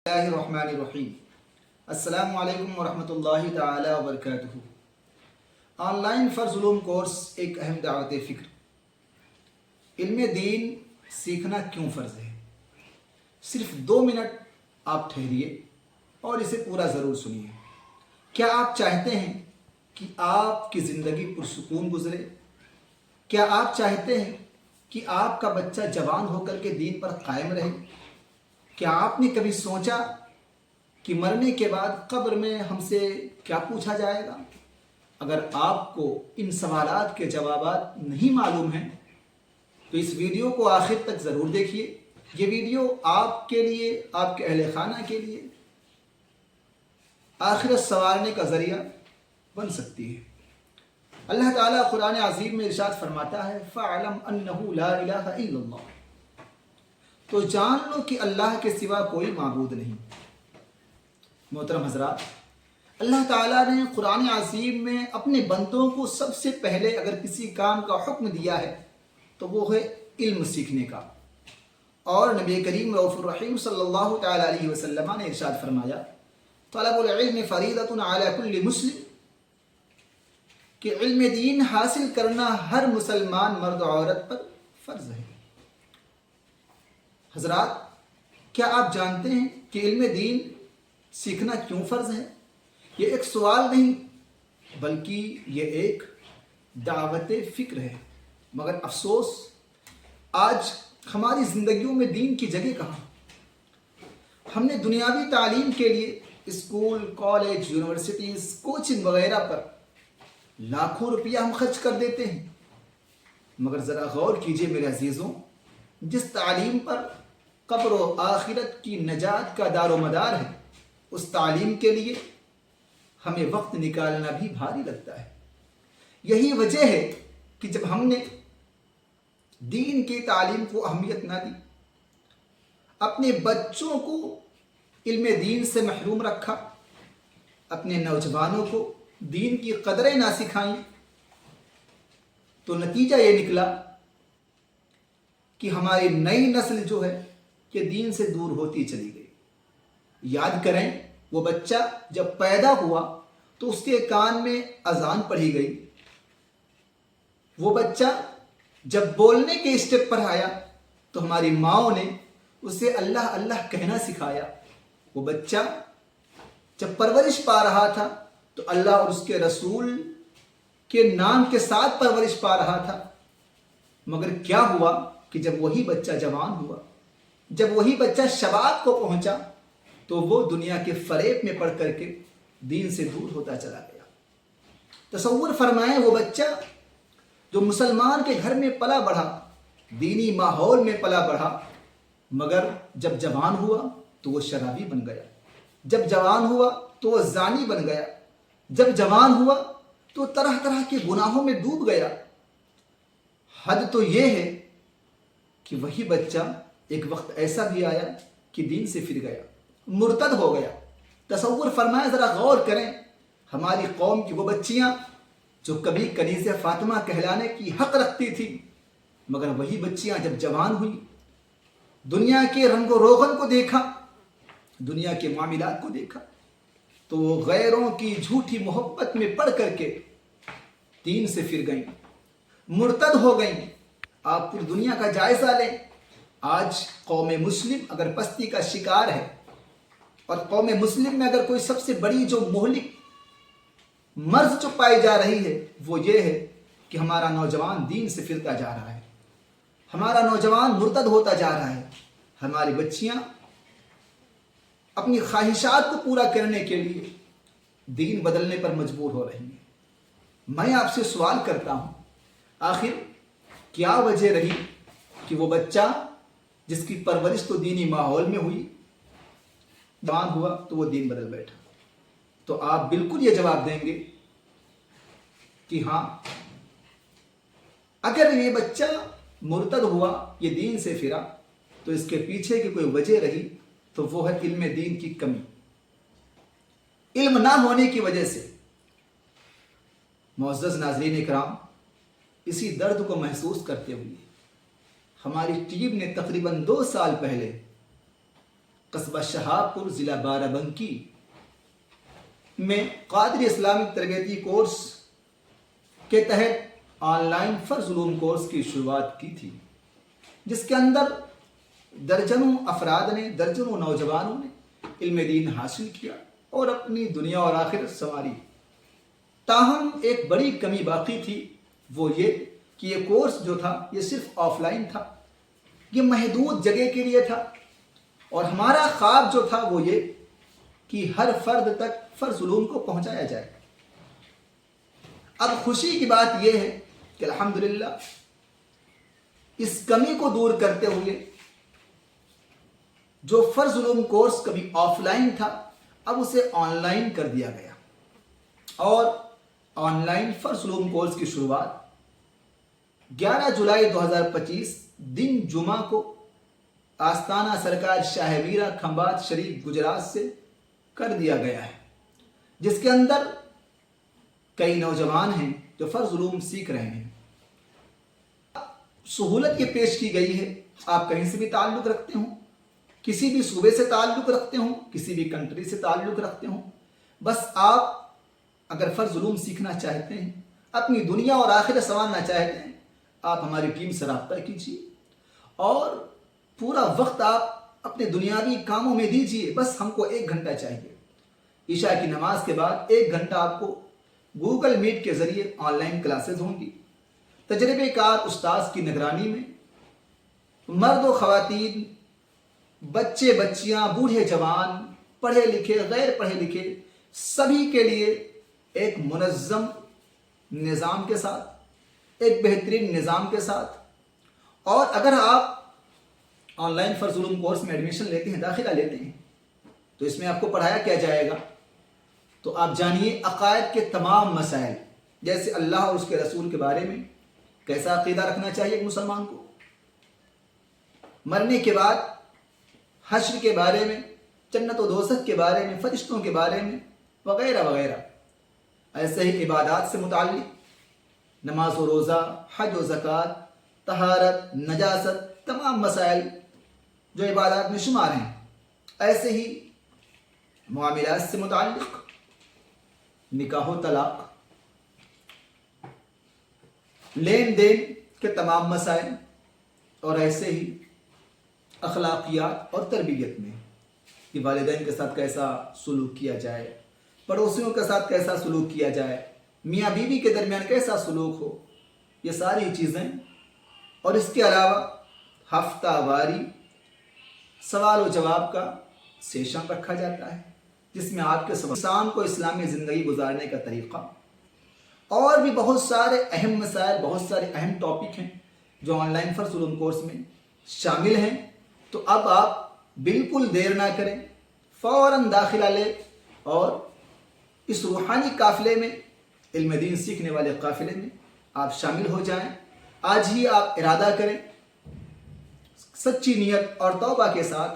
الرحمن الرحیم السلام علیکم ورحمۃ اللہ تعالی وبرکاتہ۔ آن لائن فرض علوم کورس ایک اہم دعوت فکر۔ علم دین سیکھنا کیوں فرض ہے؟ صرف 2 منٹ آپ ٹھہریے اور اسے پورا ضرور سنیے۔ کیا آپ چاہتے ہیں کہ آپ کی زندگی پرسکون گزرے؟ کیا آپ چاہتے ہیں کہ آپ کا بچہ جوان ہو کر کے دین پر قائم رہے؟ کیا آپ نے کبھی سوچا کہ مرنے کے بعد قبر میں ہم سے کیا پوچھا جائے گا؟ اگر آپ کو ان سوالات کے جوابات نہیں معلوم ہیں تو اس ویڈیو کو آخر تک ضرور دیکھیے۔ یہ ویڈیو آپ کے لیے، آپ کے اہل خانہ کے لیے آخرت سنوارنے کا ذریعہ بن سکتی ہے۔ اللہ تعالیٰ قرآن عظیم میں ارشاد فرماتا ہے فَاعْلَمْ أَنَّهُ لَا إِلَٰهَ إِلَّا اللَّهُ، تو جان لو کہ اللہ کے سوا کوئی معبود نہیں۔ محترم حضرات، اللہ تعالیٰ نے قرآن عظیم میں اپنے بندوں کو سب سے پہلے اگر کسی کام کا حکم دیا ہے تو وہ ہے علم سیکھنے کا۔ اور نبی کریم رؤوف الرحیم صلی اللہ تعالیٰ علیہ وسلم نے ارشاد فرمایا طلب العلم فریضۃ علی کل مسلم، کہ علم دین حاصل کرنا ہر مسلمان مرد و عورت پر فرض ہے۔ حضرات، کیا آپ جانتے ہیں کہ علم دین سیکھنا کیوں فرض ہے؟ یہ ایک سوال نہیں بلکہ یہ ایک دعوت فکر ہے۔ مگر افسوس، آج ہماری زندگیوں میں دین کی جگہ کہاں؟ ہم نے دنیاوی تعلیم کے لیے اسکول، کالج، یونیورسٹیز، کوچنگ وغیرہ پر لاکھوں روپیہ ہم خرچ کر دیتے ہیں۔ مگر ذرا غور کیجئے میرے عزیزوں، جس تعلیم پر قبر و آخرت کی نجات کا دار و مدار ہے، اس تعلیم کے لیے ہمیں وقت نکالنا بھی بھاری لگتا ہے۔ یہی وجہ ہے کہ جب ہم نے دین کی تعلیم کو اہمیت نہ دی، اپنے بچوں کو علم دین سے محروم رکھا، اپنے نوجوانوں کو دین کی قدریں نہ سکھائیں، تو نتیجہ یہ نکلا کہ ہماری نئی نسل جو ہے کہ دین سے دور ہوتی چلی گئی۔ یاد کریں، وہ بچہ جب پیدا ہوا تو اس کے کان میں اذان پڑھی گئی۔ وہ بچہ جب بولنے کے اسٹیپ پر آیا تو ہماری ماؤں نے اسے اللہ اللہ کہنا سکھایا۔ وہ بچہ جب پرورش پا رہا تھا تو اللہ اور اس کے رسول کے نام کے ساتھ پرورش پا رہا تھا۔ مگر کیا ہوا کہ جب وہی بچہ جوان ہوا، جب وہی بچہ شباب کو پہنچا تو وہ دنیا کے فریب میں پڑ کر کے دین سے دور ہوتا چلا گیا۔ تصور فرمائیں، وہ بچہ جو مسلمان کے گھر میں پلا بڑھا، دینی ماحول میں پلا بڑھا، مگر جب جوان ہوا تو وہ شرابی بن گیا، جب جوان ہوا تو وہ زانی بن گیا، جب جوان ہوا تو طرح طرح کے گناہوں میں ڈوب گیا۔ حد تو یہ ہے کہ وہی بچہ ایک وقت ایسا بھی آیا کہ دین سے پھر گیا، مرتد ہو گیا۔ تصور فرمائیں، ذرا غور کریں، ہماری قوم کی وہ بچیاں جو کبھی کنیز فاطمہ کہلانے کی حق رکھتی تھی، مگر وہی بچیاں جب جوان ہوئی، دنیا کے رنگ و روغن کو دیکھا، دنیا کے معاملات کو دیکھا، تو وہ غیروں کی جھوٹی محبت میں پڑ کر کے دین سے پھر گئیں، مرتد ہو گئیں۔ آپ پوری دنیا کا جائزہ لیں، آج قوم مسلم اگر پستی کا شکار ہے، اور قوم مسلم میں اگر کوئی سب سے بڑی جو مہلک مرض جو پائی جا رہی ہے وہ یہ ہے کہ ہمارا نوجوان دین سے پھرتا جا رہا ہے، ہمارا نوجوان مرتد ہوتا جا رہا ہے، ہماری بچیاں اپنی خواہشات کو پورا کرنے کے لیے دین بدلنے پر مجبور ہو رہی ہیں۔ میں آپ سے سوال کرتا ہوں، آخر کیا وجہ رہی کہ وہ بچہ جس کی پرورش تو دینی ماحول میں ہوئی، جوان ہوا تو وہ دین بدل بیٹھا؟ تو آپ بالکل یہ جواب دیں گے کہ ہاں، اگر یہ بچہ مرتد ہوا، یہ دین سے پھرا، تو اس کے پیچھے کی کوئی وجہ رہی تو وہ ہے علم دین کی کمی، علم نہ ہونے کی وجہ سے۔ معزز ناظرین اکرام، اسی درد کو محسوس کرتے ہوئے ہماری ٹیم نے تقریباً 2 سال پہلے قصبہ شہاب پور ضلع بارہ بنکی میں قادری اسلامک تربیتی کورس کے تحت آن لائن فرض علوم کورس کی شروعات کی تھی، جس کے اندر درجنوں افراد نے، درجنوں نوجوانوں نے علم دین حاصل کیا اور اپنی دنیا اور آخرت سنواری۔ تاہم ایک بڑی کمی باقی تھی، وہ یہ کہ یہ کورس جو تھا یہ صرف آف لائن تھا، یہ محدود جگہ کے لیے تھا، اور ہمارا خواب جو تھا وہ یہ کہ ہر فرد تک فرض علوم کو پہنچایا جائے۔ اب خوشی کی بات یہ ہے کہ الحمدللہ اس کمی کو دور کرتے ہوئے جو فرض علوم کورس کبھی آف لائن تھا اب اسے آن لائن کر دیا گیا، اور آن لائن فرض علوم کورس کی شروعات 11 جولائی 2025 دن جمعہ کو آستانہ سرکار شاہ میرا کھمبات شریف گجرات سے کر دیا گیا ہے، جس کے اندر کئی نوجوان ہیں جو فرض علوم سیکھ رہے ہیں۔ سہولت یہ پیش کی گئی ہے، آپ کہیں سے بھی تعلق رکھتے ہوں، کسی بھی صوبے سے تعلق رکھتے ہوں، کسی بھی کنٹری سے تعلق رکھتے ہوں، بس آپ اگر فرض علوم سیکھنا چاہتے ہیں، اپنی دنیا اور آخرت سنوارنا چاہتے ہیں، آپ ہماری ٹیم سے رابطہ کیجیے اور پورا وقت آپ اپنے دنیاوی کاموں میں دیجیے۔ بس ہم کو 1 گھنٹہ چاہیے، عشاء کی نماز کے بعد 1 گھنٹہ آپ کو گوگل میٹ کے ذریعے آن لائن کلاسز ہوں گی، تجربے کار استاذ کی نگرانی میں مرد و خواتین، بچے بچیاں، بوڑھے جوان، پڑھے لکھے غیر پڑھے لکھے، سبھی کے لیے ایک منظم نظام کے ساتھ، ایک بہترین نظام کے ساتھ۔ اور اگر آپ آن لائن فرض علوم کورس میں ایڈمیشن لیتے ہیں، داخلہ لیتے ہیں، تو اس میں آپ کو پڑھایا کیا جائے گا؟ تو آپ جانیے عقائد کے تمام مسائل، جیسے اللہ اور اس کے رسول کے بارے میں کیسا عقیدہ رکھنا چاہیے ایک مسلمان کو، مرنے کے بعد حشر کے بارے میں، جنت و دوزخ کے بارے میں، فرشتوں کے بارے میں، وغیرہ وغیرہ۔ ایسے ہی عبادات سے متعلق نماز و روزہ، حج و زکوٰۃ، طہارت، نجاست، تمام مسائل جو عبادات میں شمار ہیں۔ ایسے ہی معاملات سے متعلق نکاح و طلاق، لین دین کے تمام مسائل، اور ایسے ہی اخلاقیات اور تربیت میں کہ والدین کے ساتھ کیسا سلوک کیا جائے، پڑوسیوں کے ساتھ کیسا سلوک کیا جائے، میاں بیوی کے درمیان کیسا سلوک ہو، یہ ساری چیزیں۔ اور اس کے علاوہ ہفتہ واری سوال و جواب کا سیشن رکھا جاتا ہے، جس میں آپ کے انسان کو اسلامی زندگی گزارنے کا طریقہ اور بھی بہت سارے اہم مسائل، بہت سارے اہم ٹاپک ہیں جو آن لائن فرض علوم کورس میں شامل ہیں۔ تو اب آپ بالکل دیر نہ کریں، فوراً داخلہ لیں اور اس روحانی قافلے میں، علم دین سیکھنے والے قافلے میں آپ شامل ہو جائیں۔ آج ہی آپ ارادہ کریں، سچی نیت اور توبہ کے ساتھ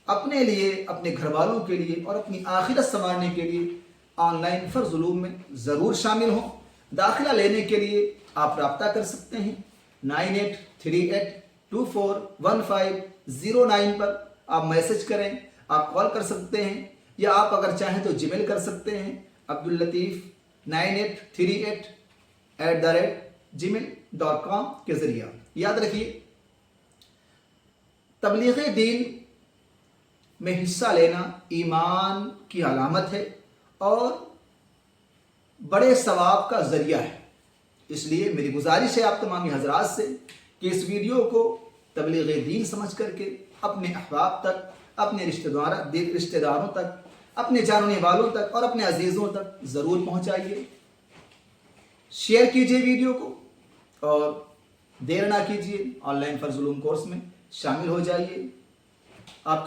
اپنے لیے، اپنے گھر والوں کے لیے اور اپنی آخرت سنوارنے کے لیے آن لائن فرض علوم میں ضرور شامل ہوں۔ داخلہ لینے کے لیے آپ رابطہ کر سکتے ہیں 9838241509 پر آپ میسج کریں، آپ کال کر سکتے ہیں، یا آپ اگر چاہیں تو جی میل کر سکتے ہیں abdullateef9838@gmail.com کے ذریعہ۔ یاد رکھیے، تبلیغ دین میں حصہ لینا ایمان کی علامت ہے اور بڑے ثواب کا ذریعہ ہے۔ اس لیے میری گزارش ہے آپ تمامی حضرات سے کہ اس ویڈیو کو تبلیغ دین سمجھ کر کے اپنے احباب تک، اپنے رشتہ داروں تک، اپنے جاننے والوں تک اور اپنے عزیزوں تک ضرور پہنچائیے۔ شیئر کیجئے ویڈیو کو اور دیر نہ کیجئے، آن لائن فرض علوم کورس میں شامل ہو جائیے۔ آپ